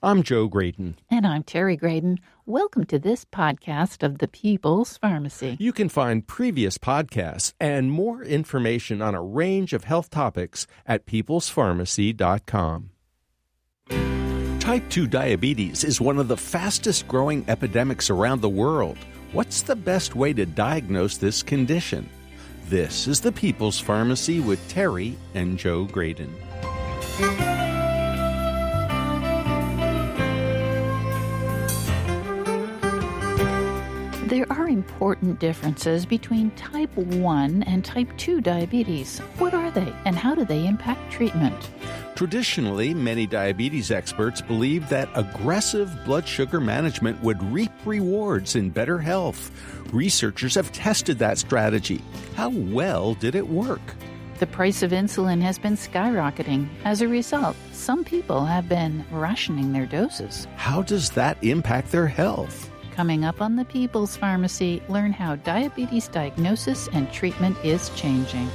I'm Joe Graydon. And I'm Terry Graydon. Welcome to this podcast of the People's Pharmacy. You can find previous podcasts and more information on a range of health topics at peoplespharmacy.com. Type 2 diabetes is one of the fastest growing epidemics around the world. What's the best way to diagnose this condition? This is the People's Pharmacy with Terry and Joe Graydon. There are important differences between type 1 and type 2 diabetes. What are they, and how do they impact treatment? Traditionally, many diabetes experts believe that aggressive blood sugar management would reap rewards in better health. Researchers have tested that strategy. How well did it work? The price of insulin has been skyrocketing. As a result, some people have been rationing their doses. How does that impact their health? Coming up on the People's Pharmacy, learn how diabetes diagnosis and treatment is changing.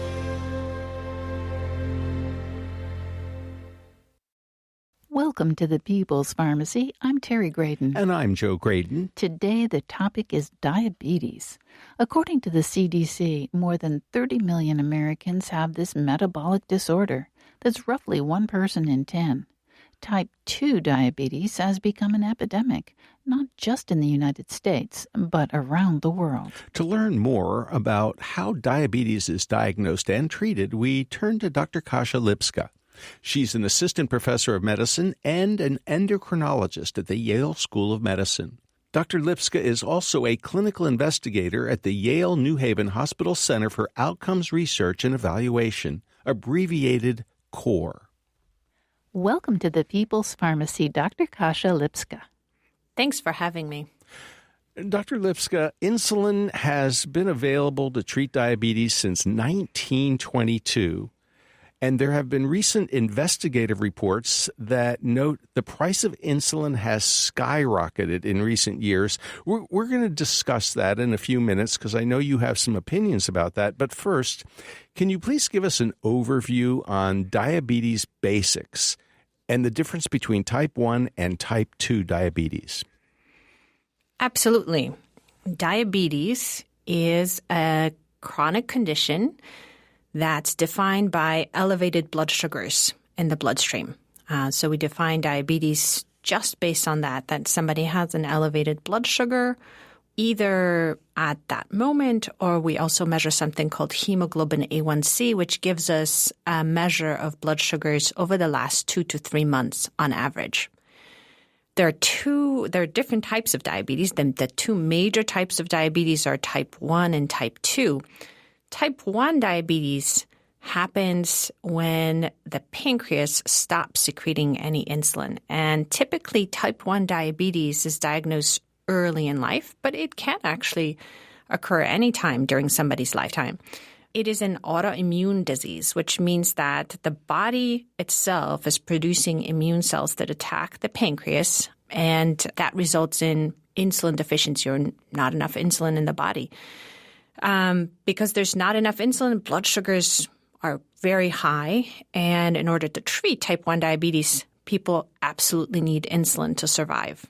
Welcome to the People's Pharmacy. I'm Terry Graydon. And I'm Joe Graydon. Today, the topic is diabetes. According to the CDC, more than 30 million Americans have this metabolic disorder. That's roughly 1 person in 10. Type 2 diabetes has become an epidemic, not just in the United States, but around the world. To learn more about how diabetes is diagnosed and treated, we turn to Dr. Kasia Lipska. She's an assistant professor of medicine and an endocrinologist at the Yale School of Medicine. Dr. Lipska is also a clinical investigator at the Yale New Haven Hospital Center for Outcomes Research and Evaluation, abbreviated CORE. Welcome to the People's Pharmacy, Dr. Kasia Lipska. Thanks for having me. Dr. Lipska, insulin has been available to treat diabetes since 1922, and there have been recent investigative reports that note the price of insulin has skyrocketed in recent years. We're going to discuss that in a few minutes because I know you have some opinions about that. But first, can you please give us an overview on diabetes basics and the difference between type 1 and type 2 diabetes? Absolutely. Diabetes is a chronic condition that's defined by elevated blood sugars in the bloodstream. So we define diabetes just based on that somebody has an elevated blood sugar either at that moment, or we also measure something called hemoglobin A1C, which gives us a measure of blood sugars over the last 2 to 3 months on average. There are different types of diabetes. The 2 major types of diabetes are type 1 and type 2. Type 1 diabetes happens when the pancreas stops secreting any insulin. And typically, type 1 diabetes is diagnosed early in life, but it can actually occur anytime during somebody's lifetime. It is an autoimmune disease, which means that the body itself is producing immune cells that attack the pancreas, and that results in insulin deficiency or not enough insulin in the body. Because there's not enough insulin, blood sugars are very high, and in order to treat type 1 diabetes, people absolutely need insulin to survive.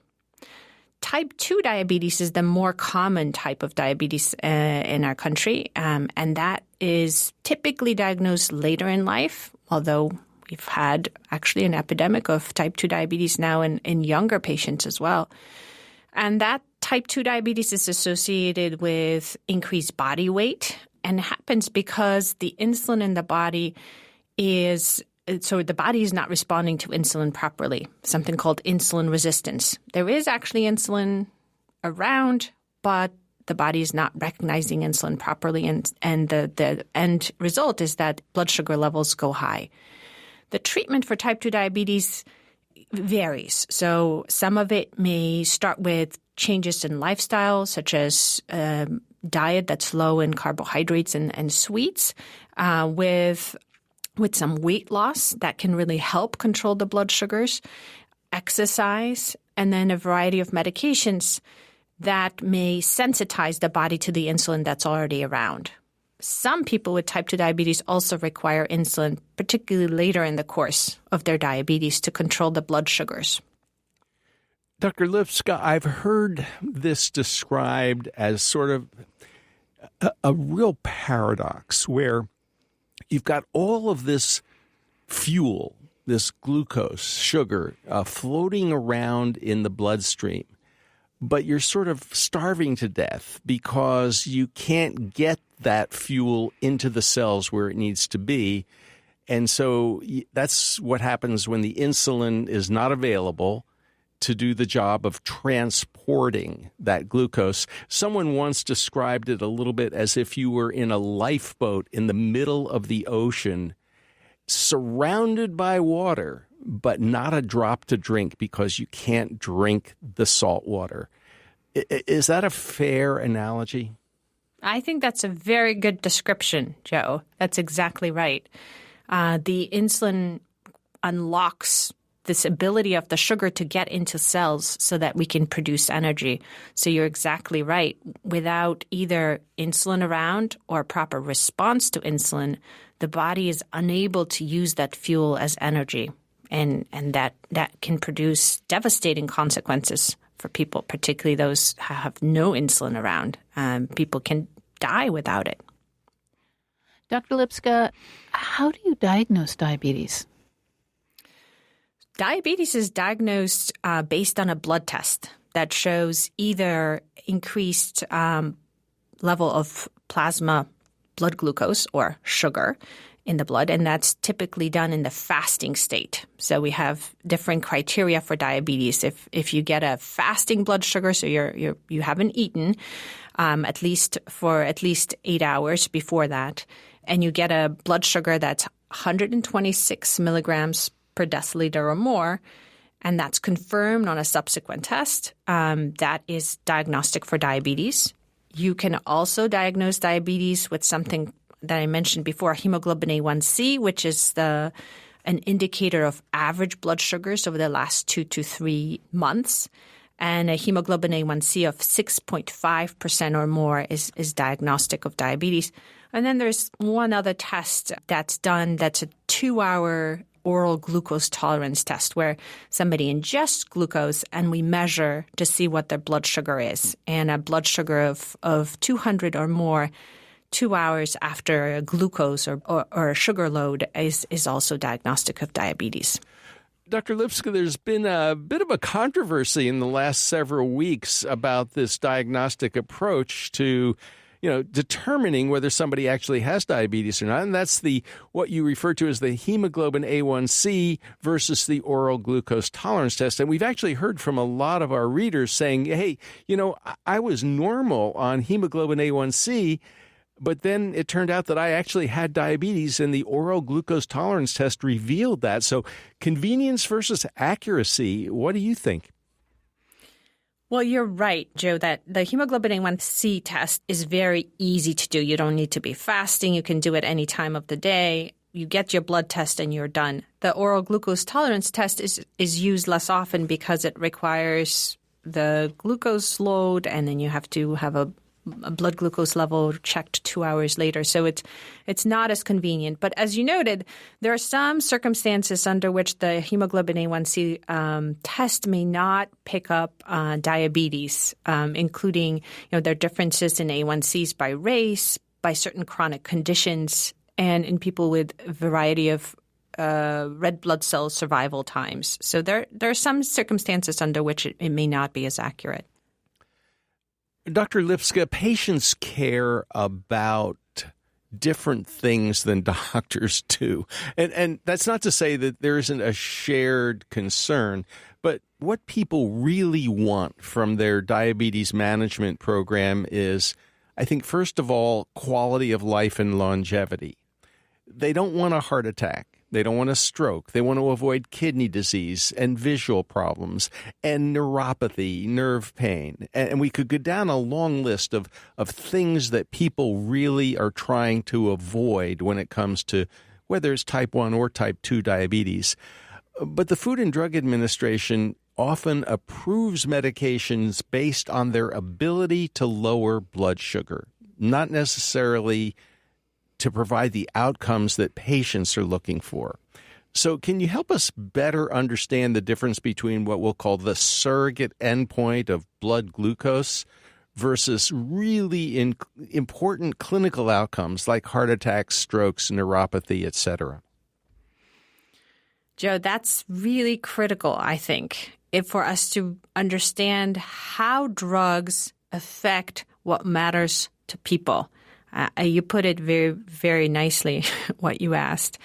Type 2 diabetes is the more common type of diabetes in our country, and that is typically diagnosed later in life, although we've had actually an epidemic of type 2 diabetes now in younger patients as well. And that type 2 diabetes is associated with increased body weight and happens because the insulin in the body the body is not responding to insulin properly, something called insulin resistance. There is actually insulin around, but the body is not recognizing insulin properly, and the end result is that blood sugar levels go high. The treatment for type 2 diabetes varies. So some of it may start with changes in lifestyle, such as diet that's low in carbohydrates and sweets, with some weight loss that can really help control the blood sugars, exercise, and then a variety of medications that may sensitize the body to the insulin that's already around. Some people with type 2 diabetes also require insulin, particularly later in the course of their diabetes, to control the blood sugars. Dr. Lipska, I've heard this described as sort of a real paradox where you've got all of this fuel, this glucose, sugar, floating around in the bloodstream, but you're sort of starving to death because you can't get that fuel into the cells where it needs to be. And so that's what happens when the insulin is not available to do the job of transporting that glucose. Someone once described it a little bit as if you were in a lifeboat in the middle of the ocean, surrounded by water, but not a drop to drink because you can't drink the salt water. Is that a fair analogy? I think that's a very good description, Joe. That's exactly right. The insulin unlocks this ability of the sugar to get into cells so that we can produce energy. So you're exactly right. Without either insulin around or proper response to insulin, the body is unable to use that fuel as energy. And that can produce devastating consequences for people, particularly those who have no insulin around. People can die without it. Dr. Lipska, how do you diagnose diabetes? Diabetes is diagnosed based on a blood test that shows either increased level of plasma blood glucose or sugar in the blood, and that's typically done in the fasting state. So we have different criteria for diabetes. If you get a fasting blood sugar, so you haven't eaten at least 8 hours before that, and you get a blood sugar that's 126 milligrams per deciliter or more, and that's confirmed on a subsequent test, that is diagnostic for diabetes. You can also diagnose diabetes with something that I mentioned before, hemoglobin A1C, which is an indicator of average blood sugars over the last 2 to 3 months. And a hemoglobin A1C of 6.5% or more is diagnostic of diabetes. And then there's one other test that's done that's a 2-hour oral glucose tolerance test where somebody ingests glucose and we measure to see what their blood sugar is. And a blood sugar of 200 or more 2 hours after a glucose or a sugar load is also diagnostic of diabetes. Dr. Lipska, there's been a bit of a controversy in the last several weeks about this diagnostic approach to determining whether somebody actually has diabetes or not. And that's what you refer to as the hemoglobin A1C versus the oral glucose tolerance test. And we've actually heard from a lot of our readers saying, hey, I was normal on hemoglobin A1C, but then it turned out that I actually had diabetes, and the oral glucose tolerance test revealed that. So convenience versus accuracy, what do you think? Well, you're right, Joe, that the hemoglobin A1C test is very easy to do. You don't need to be fasting. You can do it any time of the day. You get your blood test and you're done. The oral glucose tolerance test is used less often because it requires the glucose load, and then you have to have a blood glucose level checked 2 hours later. So it's not as convenient. But as you noted, there are some circumstances under which the hemoglobin A1C test may not pick up diabetes, including there are differences in A1Cs by race, by certain chronic conditions, and in people with a variety of red blood cell survival times. So there are some circumstances under which it may not be as accurate. Dr. Lipska, patients care about different things than doctors do. And that's not to say that there isn't a shared concern, but what people really want from their diabetes management program is, I think, first of all, quality of life and longevity. They don't want a heart attack. They don't want a stroke. They want to avoid kidney disease and visual problems and neuropathy, nerve pain. And we could go down a long list of things that people really are trying to avoid when it comes to whether it's type 1 or type 2 diabetes. But the Food and Drug Administration often approves medications based on their ability to lower blood sugar, not necessarily to provide the outcomes that patients are looking for. So can you help us better understand the difference between what we'll call the surrogate endpoint of blood glucose versus really important clinical outcomes like heart attacks, strokes, neuropathy, etc.? Joe, that's really critical, I think, for us to understand how drugs affect what matters to people. You put it very, very nicely, what you asked.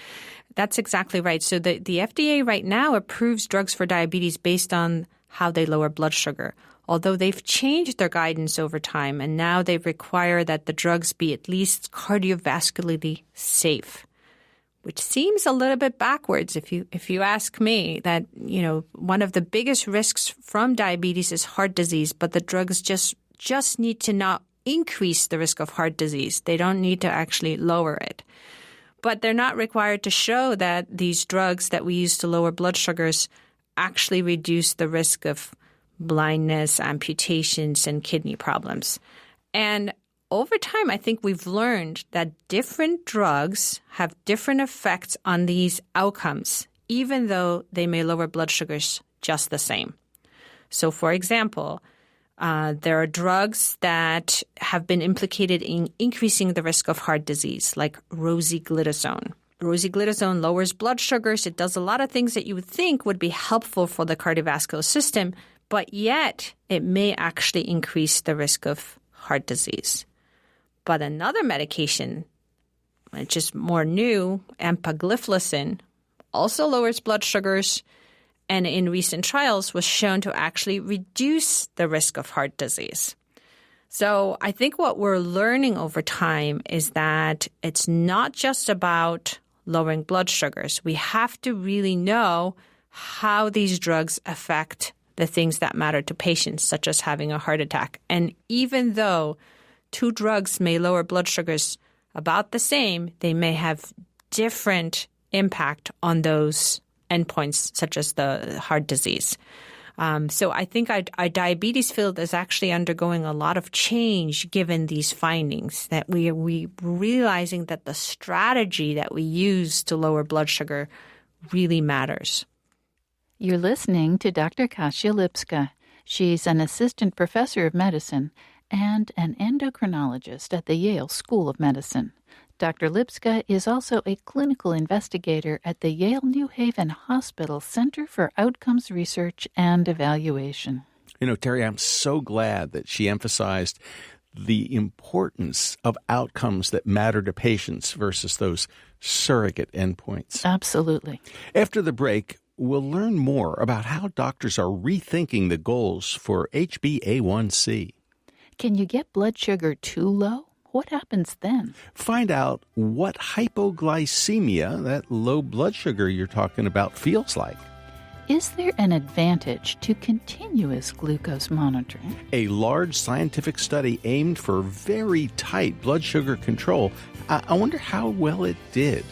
That's exactly right. So the FDA right now approves drugs for diabetes based on how they lower blood sugar, although they've changed their guidance over time, and now they require that the drugs be at least cardiovascularly safe, which seems a little bit backwards if you ask me. That, one of the biggest risks from diabetes is heart disease, but the drugs just need to not increase the risk of heart disease. They don't need to actually lower it. But they're not required to show that these drugs that we use to lower blood sugars actually reduce the risk of blindness, amputations, and kidney problems. And over time, I think we've learned that different drugs have different effects on these outcomes, even though they may lower blood sugars just the same. So, for example, there are drugs that have been implicated in increasing the risk of heart disease, like rosiglitazone. Rosiglitazone lowers blood sugars. It does a lot of things that you would think would be helpful for the cardiovascular system, but yet it may actually increase the risk of heart disease. But another medication, which is more new, empagliflozin, also lowers blood sugars, and in recent trials was shown to actually reduce the risk of heart disease. So I think what we're learning over time is that it's not just about lowering blood sugars. We have to really know how these drugs affect the things that matter to patients, such as having a heart attack. And even though two drugs may lower blood sugars about the same, they may have different impact on those endpoints, such as the heart disease. So I think our diabetes field is actually undergoing a lot of change given these findings, that we realizing that the strategy that we use to lower blood sugar really matters. You're listening to Dr. Kasia Lipska. She's an assistant professor of medicine and an endocrinologist at the Yale School of Medicine. Dr. Lipska is also a clinical investigator at the Yale New Haven Hospital Center for Outcomes Research and Evaluation. Terry, I'm so glad that she emphasized the importance of outcomes that matter to patients versus those surrogate endpoints. Absolutely. After the break, we'll learn more about how doctors are rethinking the goals for HbA1c. Can you get blood sugar too low? What happens then? Find out what hypoglycemia, that low blood sugar you're talking about, feels like. Is there an advantage to continuous glucose monitoring? A large scientific study aimed for very tight blood sugar control. I wonder how well it did.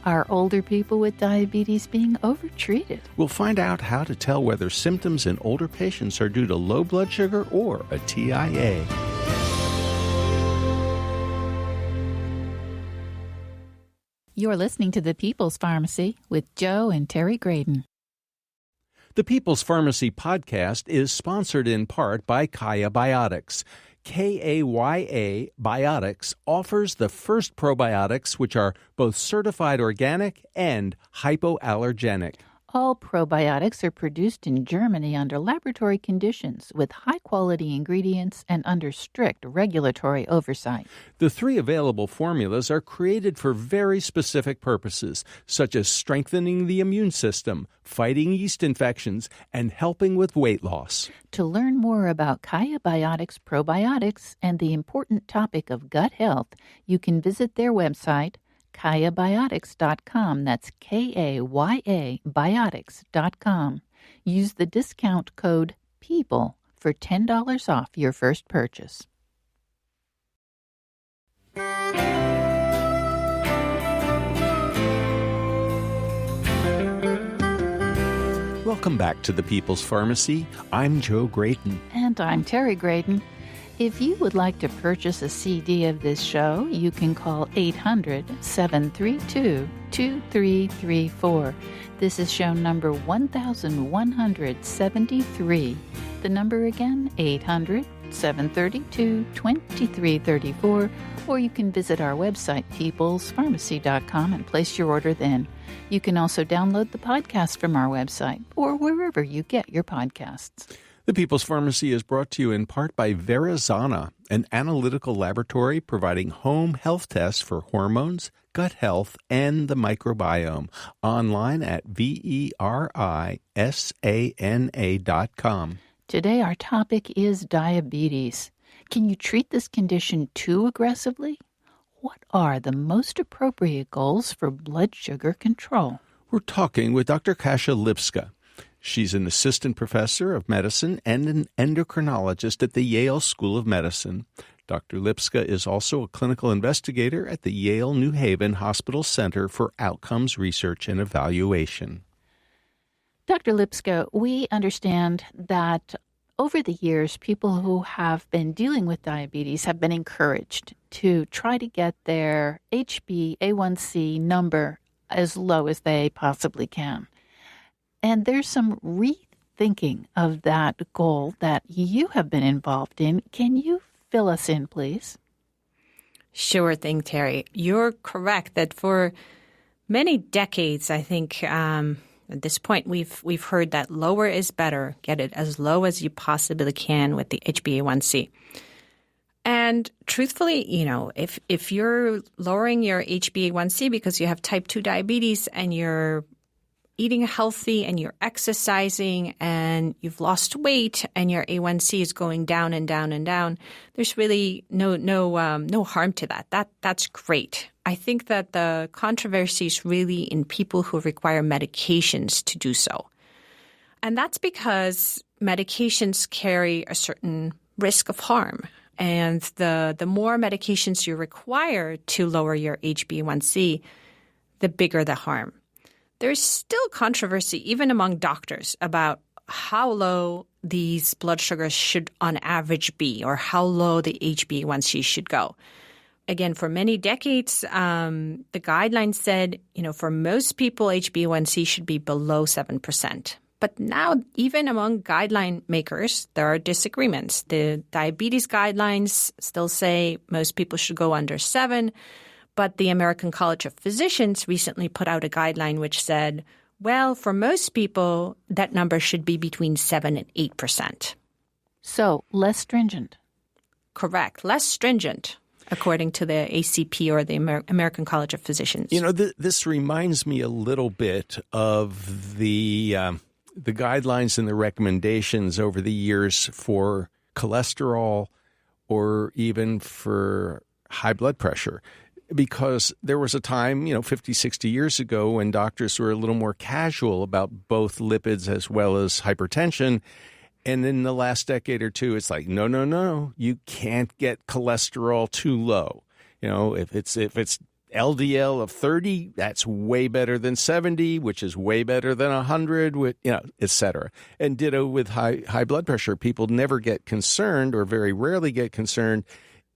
Are older people with diabetes being overtreated? We'll find out how to tell whether symptoms in older patients are due to low blood sugar or a TIA. You're listening to The People's Pharmacy with Joe and Terry Graydon. The People's Pharmacy podcast is sponsored in part by Kaya Biotics. KAYA Biotics offers the first probiotics which are both certified organic and hypoallergenic. All probiotics are produced in Germany under laboratory conditions with high-quality ingredients and under strict regulatory oversight. The 3 available formulas are created for very specific purposes, such as strengthening the immune system, fighting yeast infections, and helping with weight loss. To learn more about Kaya Biotics probiotics and the important topic of gut health, you can visit their website, KayaBiotics.com. That's KAYA Biotics.com. Use the discount code PEOPLE for $10 off your first purchase. Welcome back to the People's Pharmacy. I'm Joe Graydon. And I'm Terry Graydon. If you would like to purchase a CD of this show, you can call 800-732-2334. This is show number 1173. The number again, 800-732-2334, or you can visit our website, peoplespharmacy.com, and place your order then. You can also download the podcast from our website or wherever you get your podcasts. The People's Pharmacy is brought to you in part by Verizana, an analytical laboratory providing home health tests for hormones, gut health, and the microbiome. Online at verisana.com. Today our topic is diabetes. Can you treat this condition too aggressively? What are the most appropriate goals for blood sugar control? We're talking with Dr. Kasia Lipska. She's an assistant professor of medicine and an endocrinologist at the Yale School of Medicine. Dr. Lipska is also a clinical investigator at the Yale New Haven Hospital Center for Outcomes Research and Evaluation. Dr. Lipska, we understand that over the years, people who have been dealing with diabetes have been encouraged to try to get their HbA1c number as low as they possibly can. And there's some rethinking of that goal that you have been involved in. Can you fill us in, please? Sure thing, Terry. You're correct that for many decades, I think at this point we've heard that lower is better. Get it as low as you possibly can with the HbA1c. And truthfully, if you're lowering your HbA1c because you have type 2 diabetes and you're eating healthy and you're exercising and you've lost weight and your A1C is going down and down and down, there's really no harm to that. That's great. I think that the controversy is really in people who require medications to do so. And that's because medications carry a certain risk of harm. And the more medications you require to lower your HbA1c, the bigger the harm. There's still controversy, even among doctors, about how low these blood sugars should on average be or how low the HbA1c should go. Again, for many decades, the guidelines said, for most people, HbA1c should be below 7%. But now, even among guideline makers, there are disagreements. The diabetes guidelines still say most people should go under 7%. But the American College of Physicians recently put out a guideline which said, well, for most people, that number should be between 7 and 8%. So less stringent. Correct. Less stringent, according to the ACP or the American College of Physicians. This reminds me a little bit of the guidelines and the recommendations over the years for cholesterol or even for high blood pressure. Because there was a time, 50, 60 years ago when doctors were a little more casual about both lipids as well as hypertension. And in the last decade or two, it's like, no, you can't get cholesterol too low. If it's LDL of 30, that's way better than 70, which is way better than 100, et cetera. And ditto with high blood pressure. People never get concerned or very rarely get concerned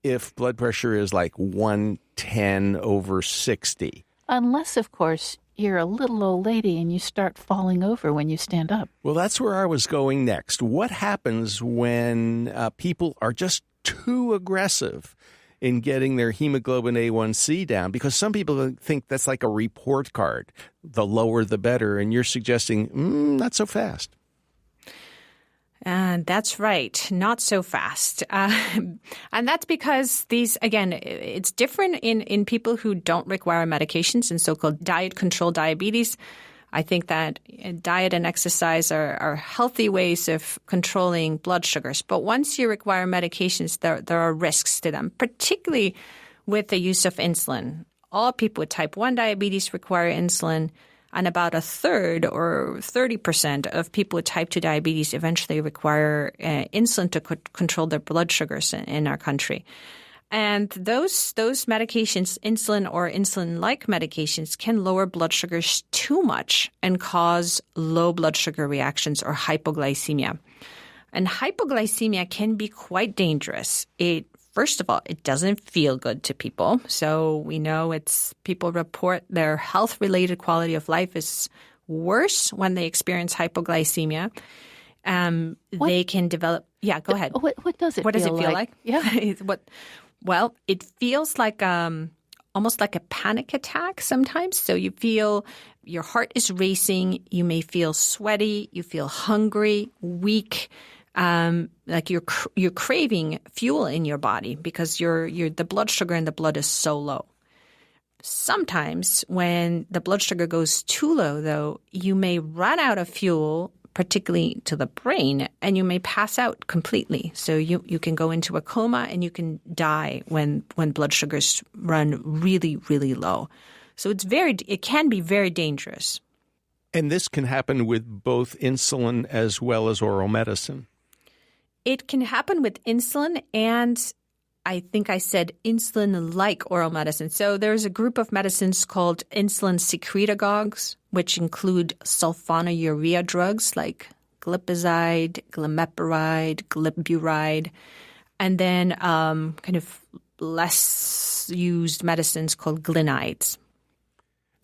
if blood pressure is like 110/60. Unless, of course, you're a little old lady and you start falling over when you stand up. Well, that's where I was going next. What happens when people are just too aggressive in getting their hemoglobin A1C down? Because some people think that's like a report card. The lower, the better. And you're suggesting, not so fast. That's right. Not so fast. And that's because it's different in people who don't require medications in so-called diet-controlled diabetes. I think that diet and exercise are healthy ways of controlling blood sugars. But once you require medications, there are risks to them, particularly with the use of insulin. All people with type 1 diabetes require insulin. And about a third or 30% of people with type 2 diabetes eventually require insulin to control their blood sugars in our country. And those medications, insulin or insulin-like medications, can lower blood sugars too much and cause low blood sugar reactions or hypoglycemia. And hypoglycemia can be quite dangerous. First of all, it doesn't feel good to people. So we know people report their health-related quality of life is worse when they experience hypoglycemia. They can develop. Yeah, go ahead. What does it? What does it feel like? Yeah. Well, it feels like almost like a panic attack sometimes. So you feel your heart is racing. You may feel sweaty. You feel hungry, weak. Like you're craving fuel in your body because the blood sugar in the blood is so low. Sometimes when the blood sugar goes too low, though, you may run out of fuel, particularly to the brain, and you may pass out completely. So you can go into a coma and you can die when blood sugars run really, really low. So it can be very dangerous. And this can happen with both insulin as well as oral medicine. It can happen with insulin and I think I said insulin-like oral medicine. So there's a group of medicines called insulin secretagogues, which include sulfonylurea drugs like glipizide, glimepiride, glipburide, and then kind of less used medicines called glinides.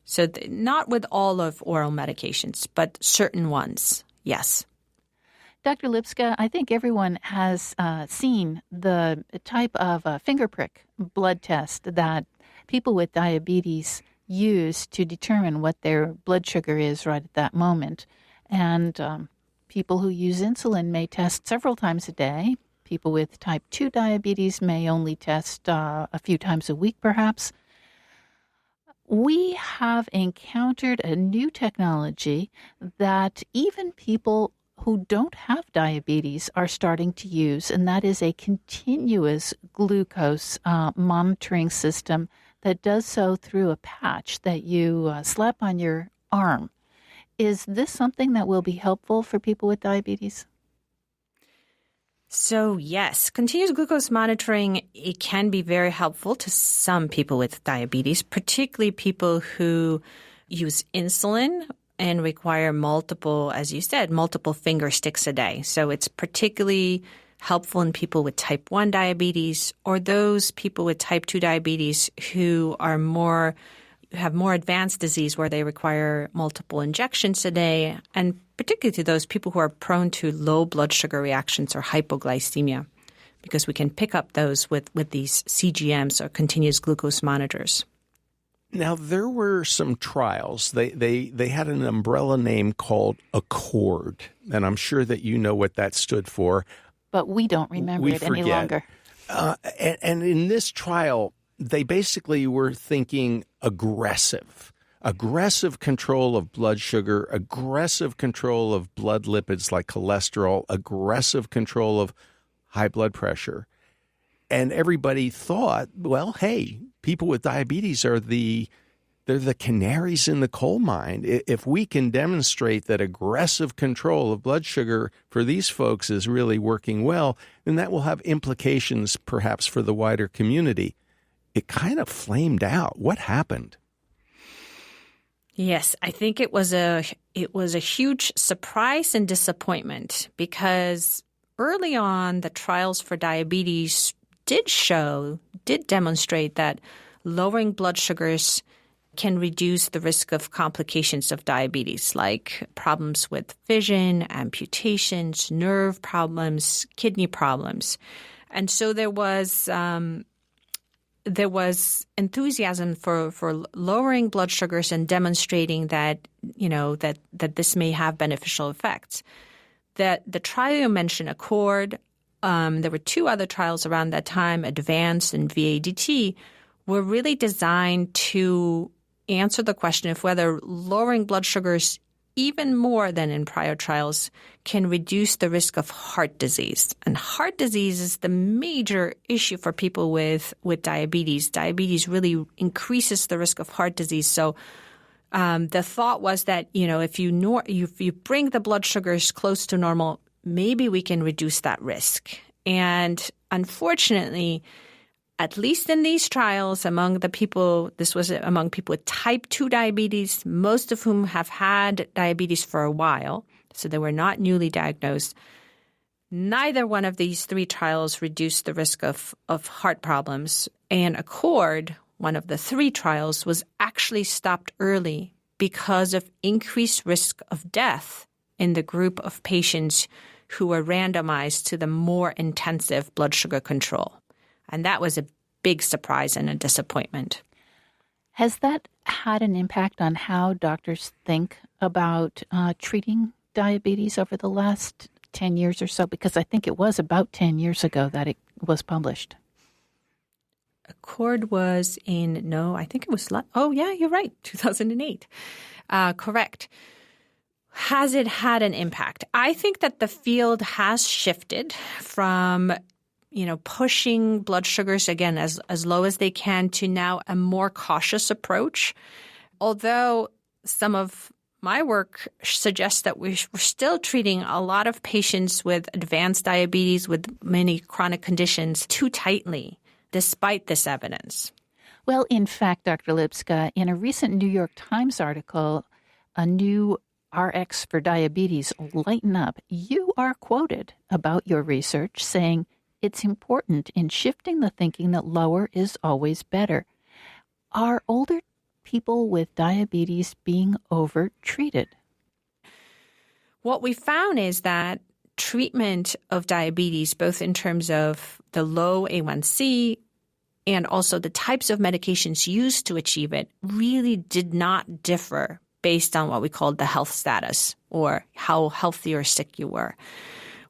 So not with all of oral medications, but certain ones, yes. Dr. Lipska, I think everyone has seen the type of finger prick blood test that people with diabetes use to determine what their blood sugar is right at that moment. And people who use insulin may test several times a day. People with type 2 diabetes may only test a few times a week, perhaps. We have encountered a new technology that even people who don't have diabetes are starting to use, and that is a continuous glucose monitoring system that does so through a patch that you slap on your arm. Is this something that will be helpful for people with diabetes? So yes, continuous glucose monitoring, it can be very helpful to some people with diabetes, particularly people who use insulin and require multiple, as you said, multiple finger sticks a day. So it's particularly helpful in people with type 1 diabetes or those people with type 2 diabetes who have more advanced disease where they require multiple injections a day, and particularly to those people who are prone to low blood sugar reactions or hypoglycemia, because we can pick up those with these CGMs or continuous glucose monitors. Now, there were some trials. They had an umbrella name called Accord, and I'm sure that you know what that stood for. But we don't remember it any longer. And in this trial, they basically were thinking aggressive control of blood sugar, aggressive control of blood lipids like cholesterol, aggressive control of high blood pressure. And everybody thought, well, hey, people with diabetes they're the canaries in the coal mine. If we can demonstrate that aggressive control of blood sugar for these folks is really working well, then that will have implications perhaps for the wider community. It kind of flamed out. What happened? Yes, I think it was a huge surprise and disappointment because early on the trials for diabetes did demonstrate that lowering blood sugars can reduce the risk of complications of diabetes, like problems with vision, amputations, nerve problems, kidney problems. And so there was enthusiasm for lowering blood sugars and demonstrating that, that this may have beneficial effects. That the trial you mentioned, Accord, there were two other trials around that time, Advance and VADT, were really designed to answer the question of whether lowering blood sugars even more than in prior trials can reduce the risk of heart disease. And heart disease is the major issue for people with diabetes. Diabetes really increases the risk of heart disease. So the thought was that, if you bring the blood sugars close to normal, maybe we can reduce that risk. And unfortunately, at least in these trials, this was among people with type 2 diabetes, most of whom have had diabetes for a while, so they were not newly diagnosed. Neither one of these 3 trials reduced the risk of heart problems. And ACCORD, one of the 3 trials, was actually stopped early because of increased risk of death in the group of patients who were randomized to the more intensive blood sugar control. And that was a big surprise and a disappointment. Has that had an impact on how doctors think about treating diabetes over the last 10 years or so? Because I think it was about 10 years ago that it was published. ACCORD was I think it was, oh yeah, you're right, 2008. Correct. Has it had an impact? I think that the field has shifted from pushing blood sugars, again, as low as they can to now a more cautious approach. Although some of my work suggests that we're still treating a lot of patients with advanced diabetes, with many chronic conditions, too tightly, despite this evidence. Well, in fact, Dr. Lipska, in a recent New York Times article, a new RX for diabetes, Lighten Up, you are quoted about your research saying, it's important in shifting the thinking that lower is always better. Are older people with diabetes being over-treated? What we found is that treatment of diabetes, both in terms of the low A1C and also the types of medications used to achieve it, really did not differ based on what we called the health status or how healthy or sick you were,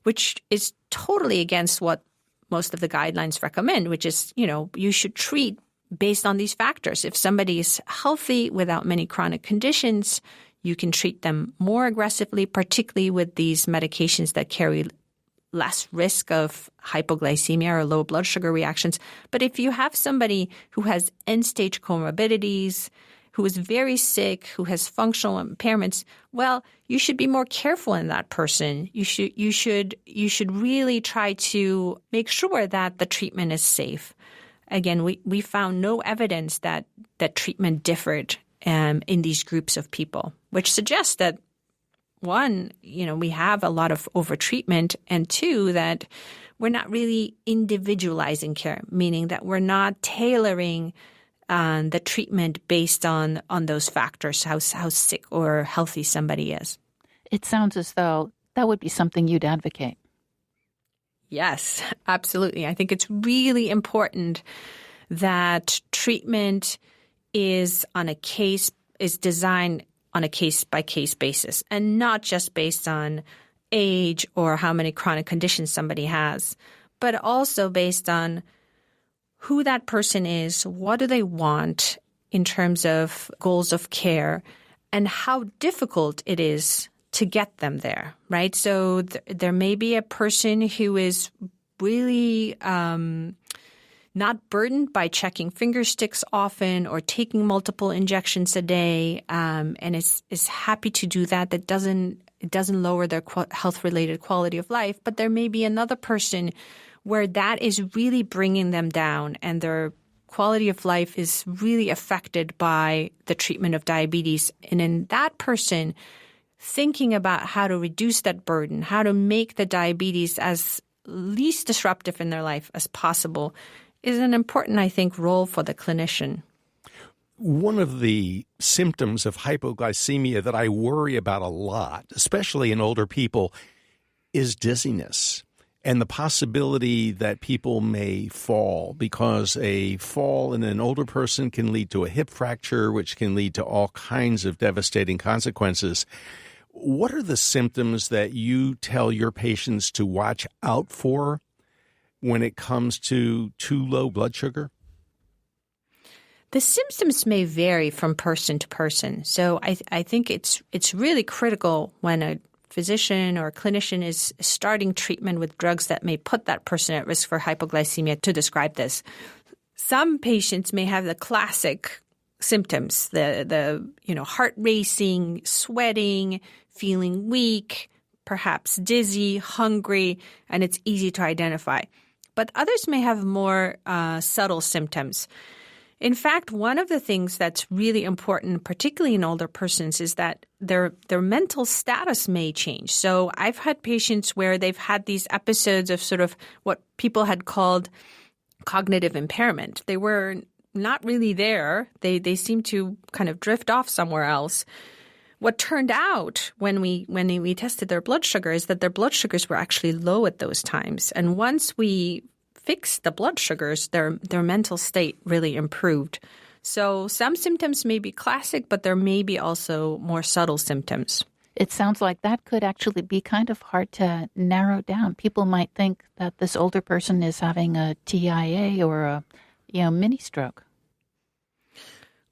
which is totally against what most of the guidelines recommend, which is, you should treat based on these factors. If somebody is healthy without many chronic conditions, you can treat them more aggressively, particularly with these medications that carry less risk of hypoglycemia or low blood sugar reactions. But if you have somebody who has end-stage comorbidities, who is very sick, who has functional impairments, well, you should be more careful in that person. You should really try to make sure that the treatment is safe. Again, we found no evidence that treatment differed in these groups of people, which suggests that, one, we have a lot of overtreatment, and two, that we're not really individualizing care, meaning that we're not tailoring the treatment based on those factors, how sick or healthy somebody is. It sounds as though that would be something you'd advocate. Yes, absolutely. I think it's really important that treatment is designed on a case-by-case basis and not just based on age or how many chronic conditions somebody has, but also based on who that person is, what do they want in terms of goals of care, and how difficult it is to get them there, right? So there may be a person who is really not burdened by checking finger sticks often or taking multiple injections a day, and is happy to do that. That doesn't lower their health-related quality of life. But there may be another person where that is really bringing them down and their quality of life is really affected by the treatment of diabetes. And in that person, thinking about how to reduce that burden, how to make the diabetes as least disruptive in their life as possible is an important, I think, role for the clinician. One of the symptoms of hypoglycemia that I worry about a lot, especially in older people, is dizziness and the possibility that people may fall, because a fall in an older person can lead to a hip fracture, which can lead to all kinds of devastating consequences. What are the symptoms that you tell your patients to watch out for when it comes to too low blood sugar? The symptoms may vary from person to person. So I think it's really critical when a physician or a clinician is starting treatment with drugs that may put that person at risk for hypoglycemia to describe this. Some patients may have the classic symptoms, the heart racing, sweating, feeling weak, perhaps dizzy, hungry, and it's easy to identify. But others may have more subtle symptoms. In fact, one of the things that's really important, particularly in older persons, is that their mental status may change. So I've had patients where they've had these episodes of sort of what people had called cognitive impairment. They were not really there. They seemed to kind of drift off somewhere else. What turned out when we tested their blood sugar is that their blood sugars were actually low at those times. And once we fixed the blood sugars, their mental state really improved. So some symptoms may be classic, but there may be also more subtle symptoms. It sounds like that could actually be kind of hard to narrow down. People might think that this older person is having a TIA or a mini stroke.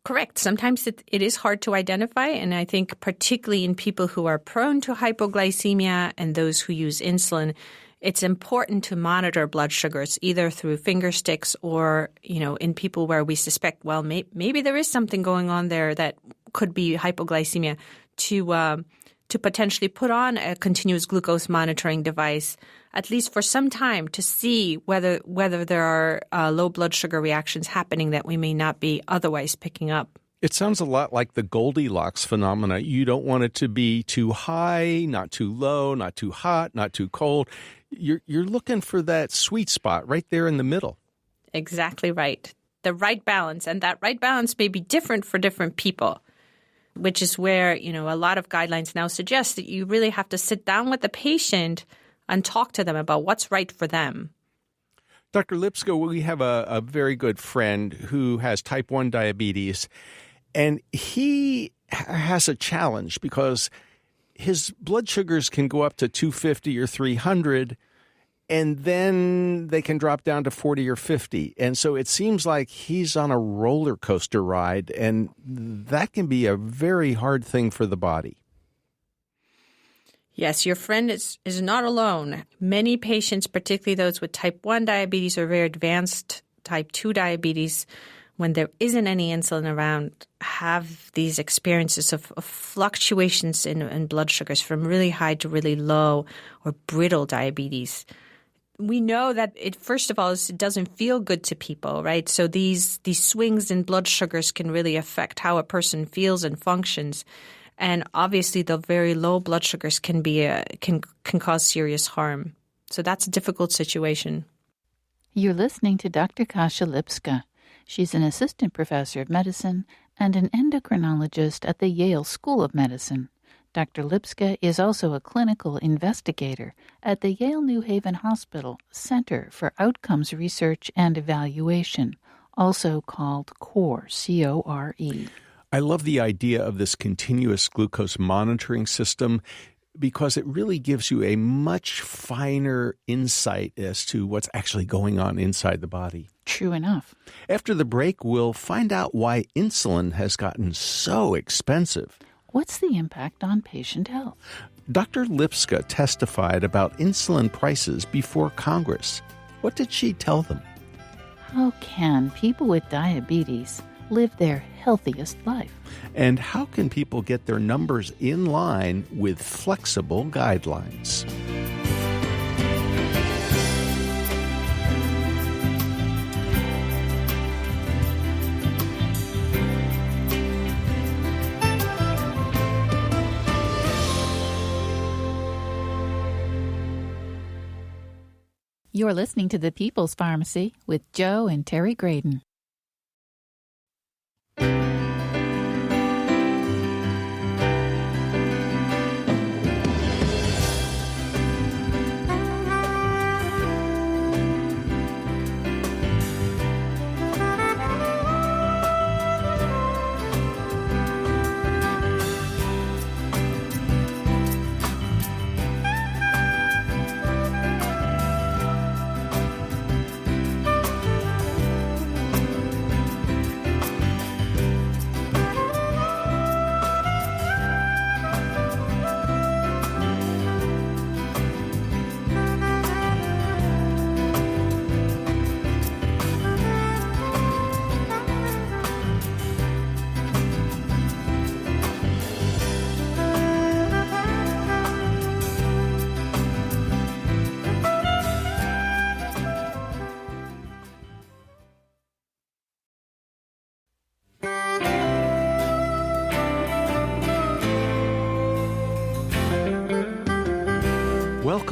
Correct. Sometimes it is hard to identify, and I think particularly in people who are prone to hypoglycemia and those who use insulin, it's important to monitor blood sugars either through finger sticks or, in people where we suspect, well, maybe there is something going on there that could be hypoglycemia, to potentially put on a continuous glucose monitoring device, at least for some time, to see whether there are low blood sugar reactions happening that we may not be otherwise picking up. It sounds a lot like the Goldilocks phenomena. You don't want it to be too high, not too low, not too hot, not too cold. You're looking for that sweet spot right there in the middle. Exactly right. The right balance. And that right balance may be different for different people, which is where, a lot of guidelines now suggest that you really have to sit down with the patient and talk to them about what's right for them. Dr. Lipska, we have a very good friend who has type 1 diabetes, and he has a challenge because his blood sugars can go up to 250 or 300, and then they can drop down to 40 or 50. And so it seems like he's on a roller coaster ride, and that can be a very hard thing for the body. Yes, your friend is not alone. Many patients, particularly those with type 1 diabetes or very advanced type 2 diabetes, when there isn't any insulin around, have these experiences of fluctuations in blood sugars from really high to really low or brittle diabetes. We know that first of all, it doesn't feel good to people, right? So these swings in blood sugars can really affect how a person feels and functions. And obviously, the very low blood sugars can cause serious harm. So that's a difficult situation. You're listening to Dr. Kasia Lipska. She's an assistant professor of medicine and an endocrinologist at the Yale School of Medicine. Dr. Lipska is also a clinical investigator at the Yale New Haven Hospital Center for Outcomes Research and Evaluation, also called CORE, C-O-R-E. I love the idea of this continuous glucose monitoring system because it really gives you a much finer insight as to what's actually going on inside the body. True enough. After the break, we'll find out why insulin has gotten so expensive. What's the impact on patient health? Dr. Lipska testified about insulin prices before Congress. What did she tell them? How can people with diabetes live their healthiest life? And how can people get their numbers in line with flexible guidelines? You're listening to The People's Pharmacy with Joe and Terry Graydon.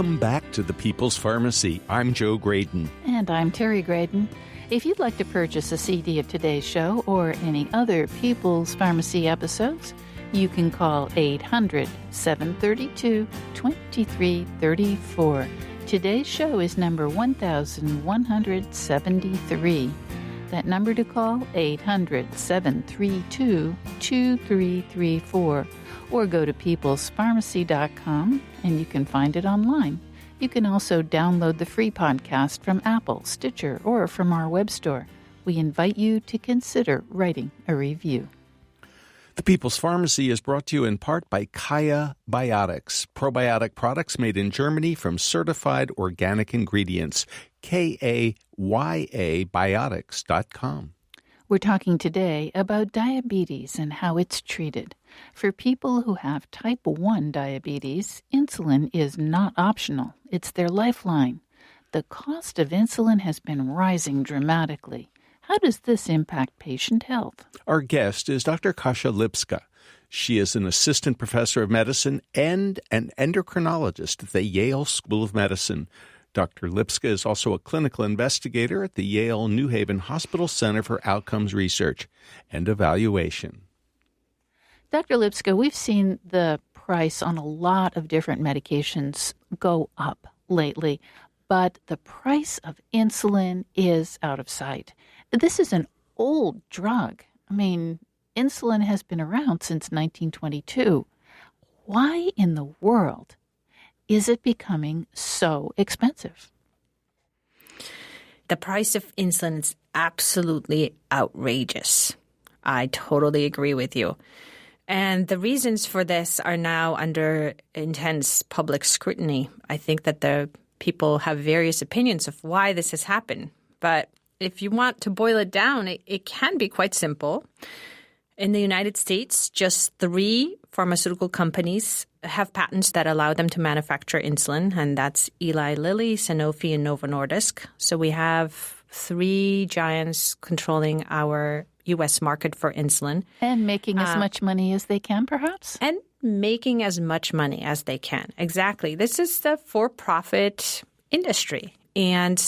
Welcome back to the People's Pharmacy. I'm Joe Graydon. And I'm Terry Graydon. If you'd like to purchase a CD of today's show or any other People's Pharmacy episodes, you can call 800-732-2334. Today's show is number 1173. That number to call, 800-732-2334. Or go to peoplespharmacy.com and you can find it online. You can also download the free podcast from Apple, Stitcher, or from our web store. We invite you to consider writing a review. The People's Pharmacy is brought to you in part by Kaya Biotics, probiotic products made in Germany from certified organic ingredients. KAYA Biotics.com. We're talking today about diabetes and how it's treated. For people who have type 1 diabetes, insulin is not optional. It's their lifeline. The cost of insulin has been rising dramatically. How does this impact patient health? Our guest is Dr. Kasia Lipska. She is an assistant professor of medicine and an endocrinologist at the Yale School of Medicine. Dr. Lipska is also a clinical investigator at the Yale New Haven Hospital Center for Outcomes Research and Evaluation. Dr. Lipska, we've seen the price on a lot of different medications go up lately, but the price of insulin is out of sight. This is an old drug. I mean, insulin has been around since 1922. Why in the world is it becoming so expensive? The price of insulin is absolutely outrageous. I totally agree with you. And the reasons for this are now under intense public scrutiny. I think that the people have various opinions of why this has happened. But if you want to boil it down, it can be quite simple. In the United States, just 3 pharmaceutical companies have patents that allow them to manufacture insulin, and that's Eli Lilly, Sanofi, and Novo Nordisk. So we have 3 giants controlling our U.S. market for insulin. And making as much money as they can, perhaps? And making as much money as they can. Exactly. This is the for-profit industry. And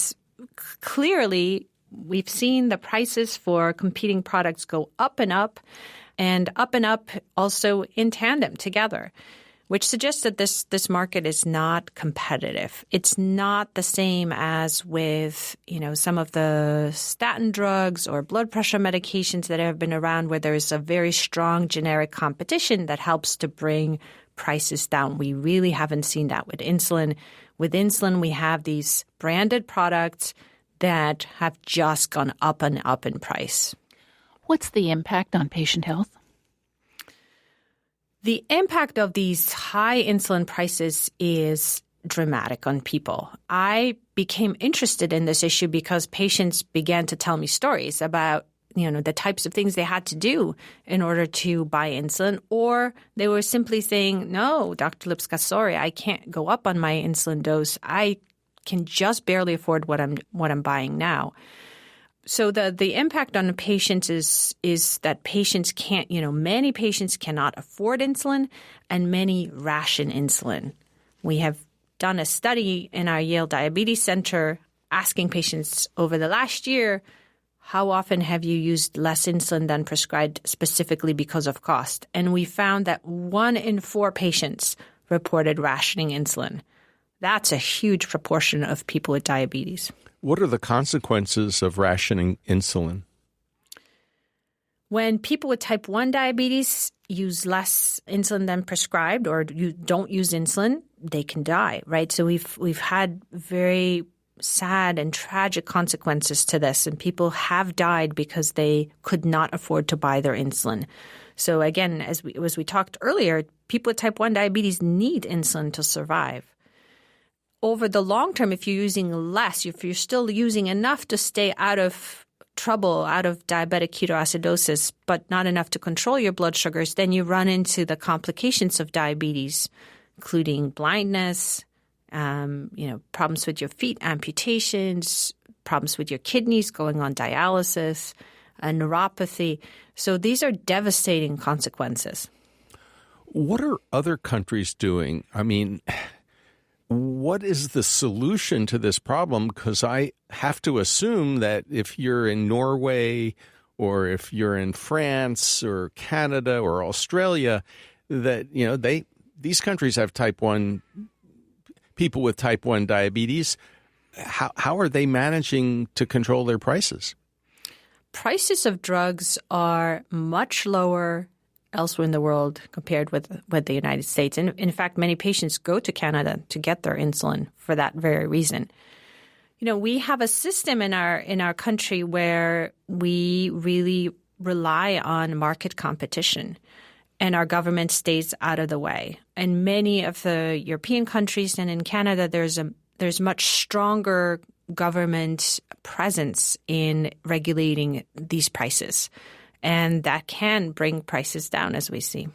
clearly, we've seen the prices for competing products go up and up also in tandem together, which suggests that this market is not competitive. It's not the same as with, some of the statin drugs or blood pressure medications that have been around where there's a very strong generic competition that helps to bring prices down. We really haven't seen that with insulin. With insulin, we have these branded products that have just gone up and up in price. What's the impact on patient health? The impact of these high insulin prices is dramatic on people. I became interested in this issue because patients began to tell me stories about, the types of things they had to do in order to buy insulin, or they were simply saying, no, Dr. Lipska, sorry, I can't go up on my insulin dose. I can just barely afford what I'm buying now. So the impact on the patients is that patients can't, many patients cannot afford insulin and many ration insulin. We have done a study in our Yale Diabetes Center asking patients over the last year, how often have you used less insulin than prescribed specifically because of cost? And we found that 1 in 4 patients reported rationing insulin. That's a huge proportion of people with diabetes. What are the consequences of rationing insulin? When people with type 1 diabetes use less insulin than prescribed or you don't use insulin, they can die, right? So we've had very sad and tragic consequences to this, and people have died because they could not afford to buy their insulin. So again, as we talked earlier, people with type 1 diabetes need insulin to survive. Over the long term, if you're using less, if you're still using enough to stay out of trouble, out of diabetic ketoacidosis, but not enough to control your blood sugars, then you run into the complications of diabetes, including blindness, problems with your feet, amputations, problems with your kidneys, going on dialysis, neuropathy. So these are devastating consequences. What are other countries doing? I mean, What is the solution to this problem? Because I have to assume that if you're in Norway or if you're in France or Canada or Australia, that, these countries have people with type 1 diabetes. How are they managing to control their prices? Prices of drugs are much lower elsewhere in the world compared with the United States. And in fact, many patients go to Canada to get their insulin for that very reason. We have a system in our country where we really rely on market competition, and our government stays out of the way. In many of the European countries and in Canada, there's much stronger government presence in regulating these prices. And that can bring prices down, as we see.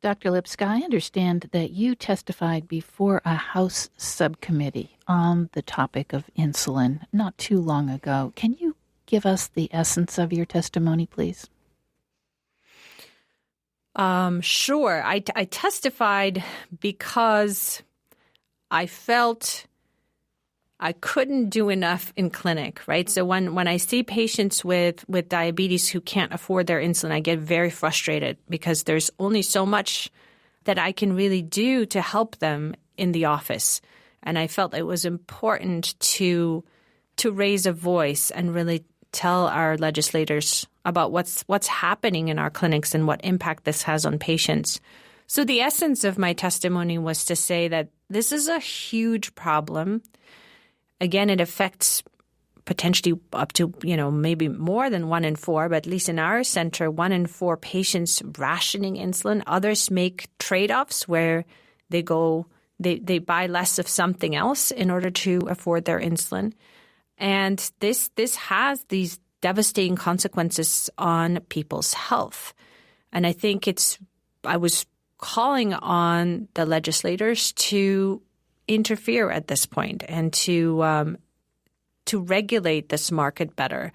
Dr. Lipska, I understand that you testified before a House subcommittee on the topic of insulin not too long ago. Can you give us the essence of your testimony, please? Sure. I testified because I felt I couldn't do enough in clinic, right? So when I see patients with diabetes who can't afford their insulin, I get very frustrated because there's only so much that I can really do to help them in the office. And I felt it was important to raise a voice and really tell our legislators about what's happening in our clinics and what impact this has on patients. So the essence of my testimony was to say that this is a huge problem. Again, it affects potentially up to, maybe more than 1 in 4, but at least in our center, 1 in 4 patients rationing insulin. Others make trade-offs where they buy less of something else in order to afford their insulin. And this has these devastating consequences on people's health. And I think I was calling on the legislators to interfere at this point and to regulate this market better.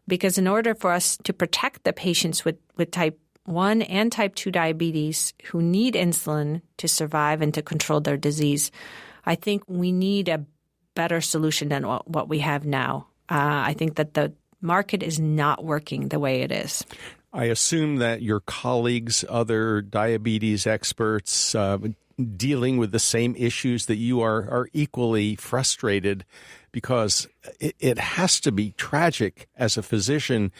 Because in order for us to protect the patients with type 1 and type 2 diabetes who need insulin to survive and to control their disease, I think we need a better solution than what we have now. I think that the market is not working the way it is. I assume that your colleagues, other diabetes experts, dealing with the same issues that you are equally frustrated, because it has to be tragic as a physician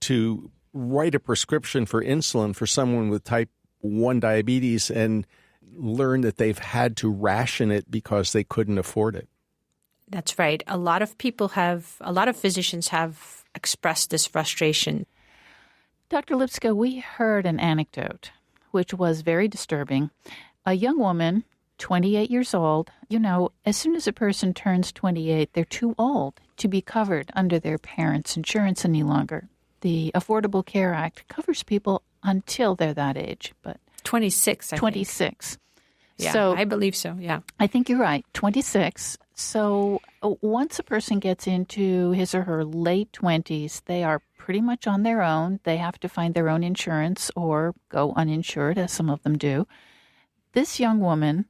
to write a prescription for insulin for someone with type 1 diabetes and learn that they've had to ration it because they couldn't afford it. That's right. A lot of physicians have expressed this frustration. Dr. Lipska, we heard an anecdote which was very disturbing. A young woman, 28 years old, as soon as a person turns 28, they're too old to be covered under their parents' insurance any longer. The Affordable Care Act covers people until they're that age, but 26, I 26. Think. Yeah, so, I believe so, yeah. I think you're right, 26. So once a person gets into his or her late 20s, they are pretty much on their own. They have to find their own insurance or go uninsured, as some of them do. This young woman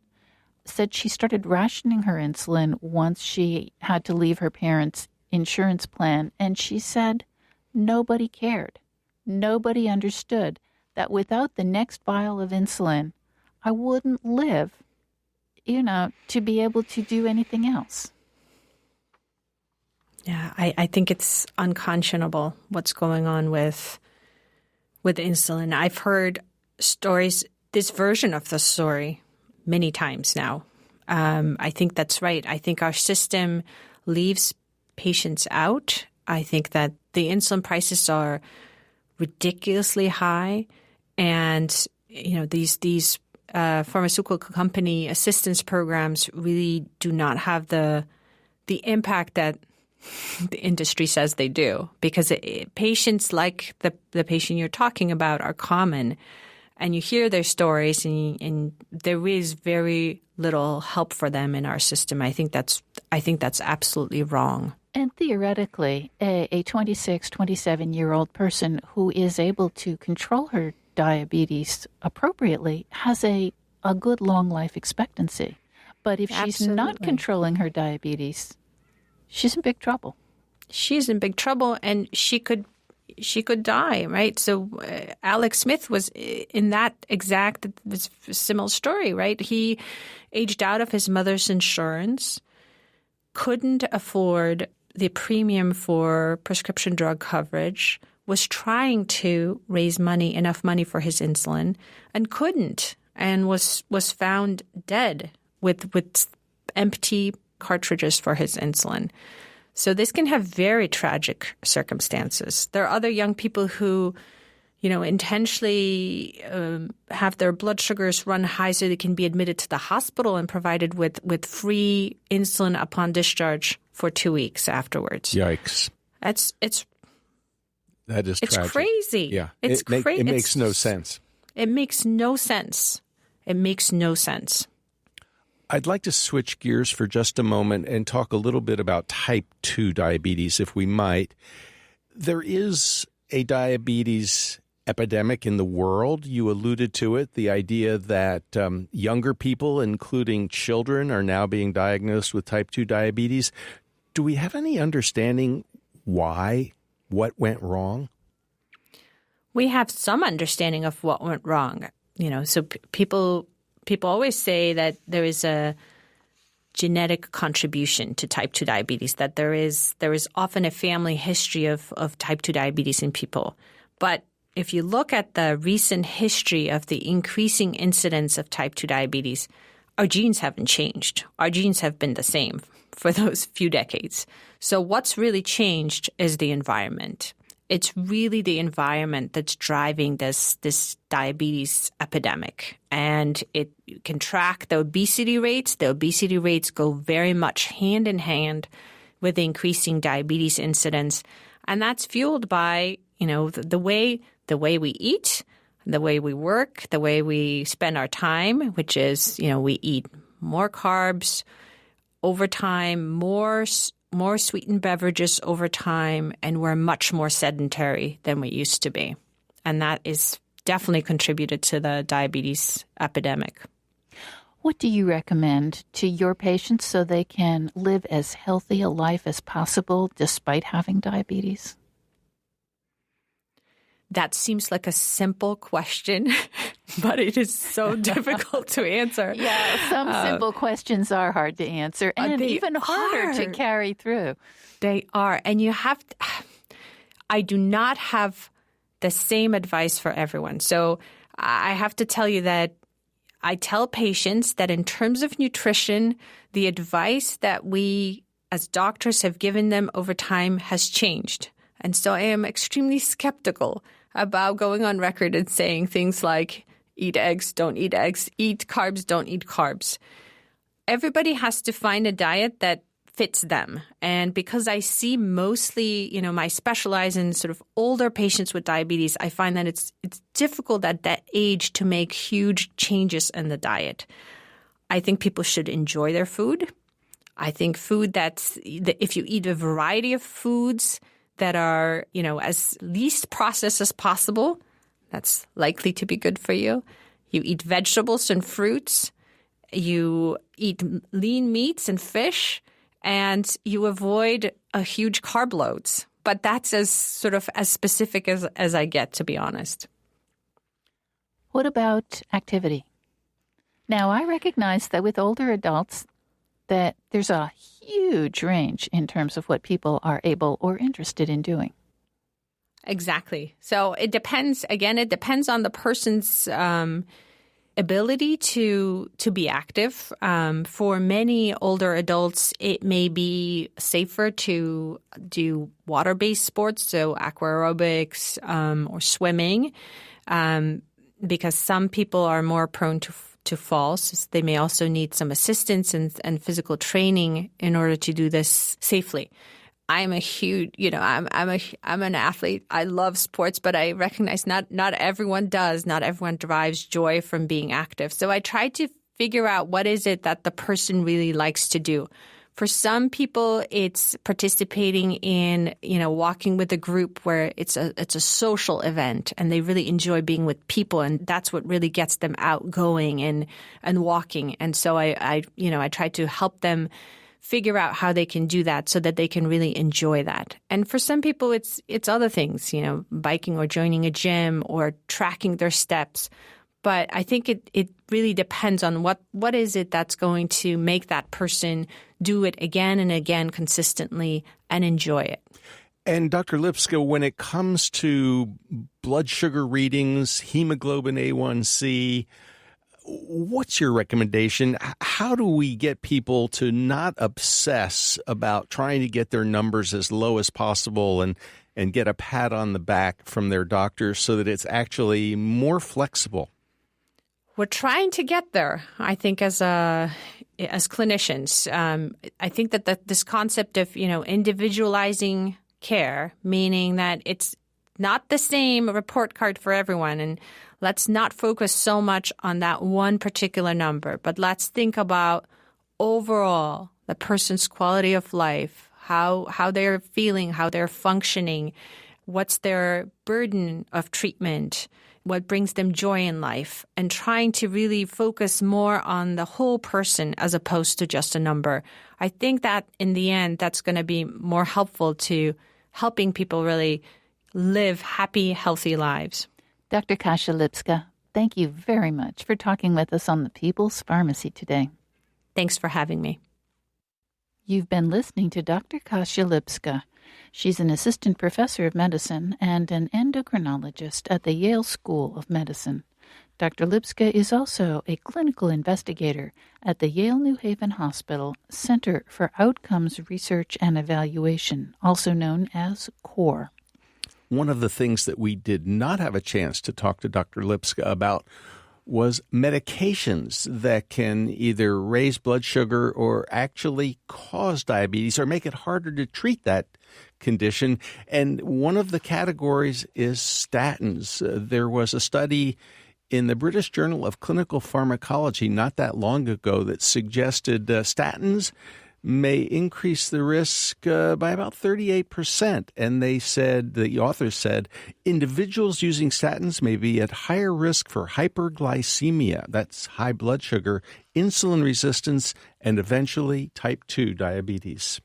said she started rationing her insulin once she had to leave her parents' insurance plan, and she said nobody cared. Nobody understood that without the next vial of insulin, I wouldn't live, to be able to do anything else. Yeah, I think it's unconscionable what's going on with insulin. I've heard stories, this version of the story, many times now. I think that's right. I think our system leaves patients out. I think that the insulin prices are ridiculously high, and these pharmaceutical company assistance programs really do not have the impact that the industry says they do, because patients like the patient you're talking about are common, and you hear their stories, and there is very little help for them in our system. I think that's absolutely wrong. And theoretically, a 26, 27-year-old person who is able to control her diabetes appropriately has a good long life expectancy. But if she's not Absolutely. controlling her diabetes, she's in big trouble. She's in big trouble, and she could die, right? So Alex Smith was in that exact similar story, right? He aged out of his mother's insurance, couldn't afford the premium for prescription drug coverage, was trying to raise enough money for his insulin, and couldn't, and was found dead with empty cartridges for his insulin. So this can have very tragic circumstances. There are other young people who, intentionally have their blood sugars run high so they can be admitted to the hospital and provided with free insulin upon discharge for 2 weeks afterwards. Yikes. That is tragic. It's crazy. Yeah. It's crazy. It makes no sense. It makes no sense. It makes no sense. I'd like to switch gears for just a moment and talk a little bit about type 2 diabetes, if we might. There is a diabetes epidemic in the world. You alluded to it, the idea that younger people, including children, are now being diagnosed with type 2 diabetes. Do we have any understanding why? What went wrong? We have some understanding of what went wrong. So people always say that there is a genetic contribution to type 2 diabetes, that there is often a family history of type 2 diabetes in people. But if you look at the recent history of the increasing incidence of type 2 diabetes, our genes haven't changed. Our genes have been the same for those few decades. So what's really changed is the environment. It's really the environment that's driving this diabetes epidemic. And you can track the obesity rates. The obesity rates go very much hand in hand with the increasing diabetes incidence. And that's fueled by, the way we eat, the way we work, the way we spend our time, which is, we eat more carbs over time, more sweetened beverages over time, and we're much more sedentary than we used to be. And that is definitely contributed to the diabetes epidemic. What do you recommend to your patients so they can live as healthy a life as possible despite having diabetes? That seems like a simple question, but it is so difficult to answer. Yeah, some simple questions are hard to answer and even harder to carry through. They are. And I do not have the same advice for everyone. So I have to tell you that I tell patients that in terms of nutrition, the advice that we as doctors have given them over time has changed. And so I am extremely skeptical about going on record and saying things like, eat eggs, don't eat eggs, eat carbs, don't eat carbs. Everybody has to find a diet that fits them. And because I see mostly, I specialize in sort of older patients with diabetes, I find that it's difficult at that age to make huge changes in the diet. I think people should enjoy their food. I think if you eat a variety of foods that are, as least processed as possible, that's likely to be good for you. You eat vegetables and fruits. You eat lean meats and fish, and you avoid a huge carb loads. But that's as specific as I get, to be honest. What about activity? Now, I recognize that with older adults, that there's a huge range in terms of what people are able or interested in doing. Exactly. So it depends. Again, it depends on the person's ability to be active. For many older adults, it may be safer to do water-based sports, so aqua aerobics or swimming, because some people are more prone to falls. They may also need some assistance and physical training in order to do this safely. I'm a huge, I'm an athlete. I love sports, but I recognize not everyone does. Not everyone derives joy from being active. So I try to figure out what is it that the person really likes to do. For some people, it's participating in, walking with a group where it's a social event and they really enjoy being with people, and that's what really gets them outgoing and walking. And so I try to help them figure out how they can do that so that they can really enjoy that. And for some people, it's other things, biking or joining a gym or tracking their steps. But I think it really depends on what is it that's going to make that person do it again and again consistently and enjoy it. And Dr. Lipska, when it comes to blood sugar readings, hemoglobin A1C, what's your recommendation? How do we get people to not obsess about trying to get their numbers as low as possible and get a pat on the back from their doctors so that it's actually more flexible? We're trying to get there, I think, as clinicians. I think that this concept of, individualizing care, meaning that it's not the same report card for everyone. And let's not focus so much on that one particular number, but let's think about overall the person's quality of life, how they're feeling, how they're functioning, what's their burden of treatment, what brings them joy in life, and trying to really focus more on the whole person as opposed to just a number. I think that in the end, that's going to be more helpful to helping people really live happy, healthy lives. Dr. Kasia Lipska, thank you very much for talking with us on the People's Pharmacy today. Thanks for having me. You've been listening to Dr. Kasia Lipska. She's an assistant professor of medicine and an endocrinologist at the Yale School of Medicine. Dr. Lipska is also a clinical investigator at the Yale New Haven Hospital Center for Outcomes Research and Evaluation, also known as CORE. One of the things that we did not have a chance to talk to Dr. Lipska about was medications that can either raise blood sugar or actually cause diabetes or make it harder to treat that condition. And one of the categories is statins. There was a study in the British Journal of Clinical Pharmacology not that long ago that suggested statins may increase the risk by about 38%. And the authors said, individuals using statins may be at higher risk for hyperglycemia, that's high blood sugar, insulin resistance, and eventually type 2 diabetes.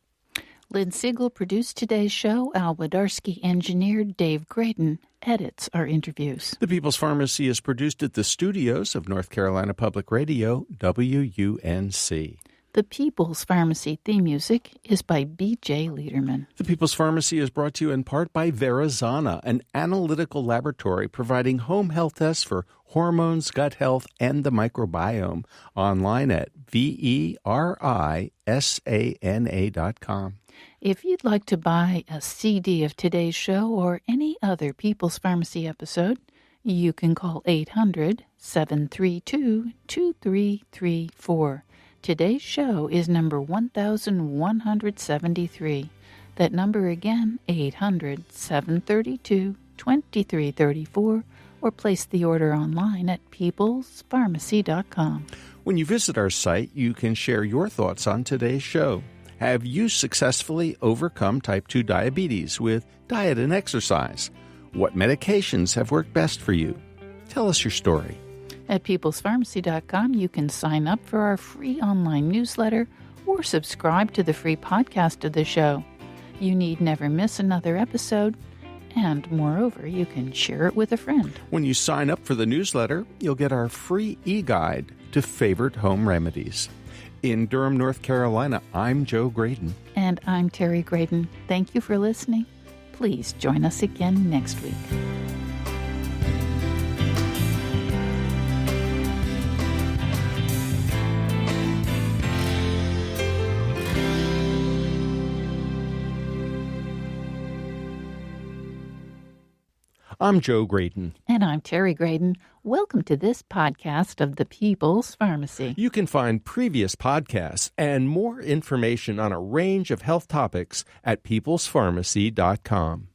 Lynn Siegel produced today's show. Al Wadarski engineered. Dave Graydon edits our interviews. The People's Pharmacy is produced at the studios of North Carolina Public Radio, WUNC. The People's Pharmacy theme music is by B.J. Liederman. The People's Pharmacy is brought to you in part by Verizana, an analytical laboratory providing home health tests for hormones, gut health, and the microbiome. Online at verisana.com. If you'd like to buy a CD of today's show or any other People's Pharmacy episode, you can call 800-732-2334. Today's show is number 1173. That number again, 800-732-2334, or place the order online at peoplespharmacy.com. When you visit our site, you can share your thoughts on today's show. Have you successfully overcome type 2 diabetes with diet and exercise? What medications have worked best for you? Tell us your story. At peoplespharmacy.com, you can sign up for our free online newsletter or subscribe to the free podcast of the show. You need never miss another episode, and moreover, you can share it with a friend. When you sign up for the newsletter, you'll get our free e-guide to favorite home remedies. In Durham, North Carolina, I'm Joe Graydon. And I'm Terry Graydon. Thank you for listening. Please join us again next week. I'm Joe Graydon. And I'm Terry Graydon. Welcome to this podcast of the People's Pharmacy. You can find previous podcasts and more information on a range of health topics at peoplespharmacy.com.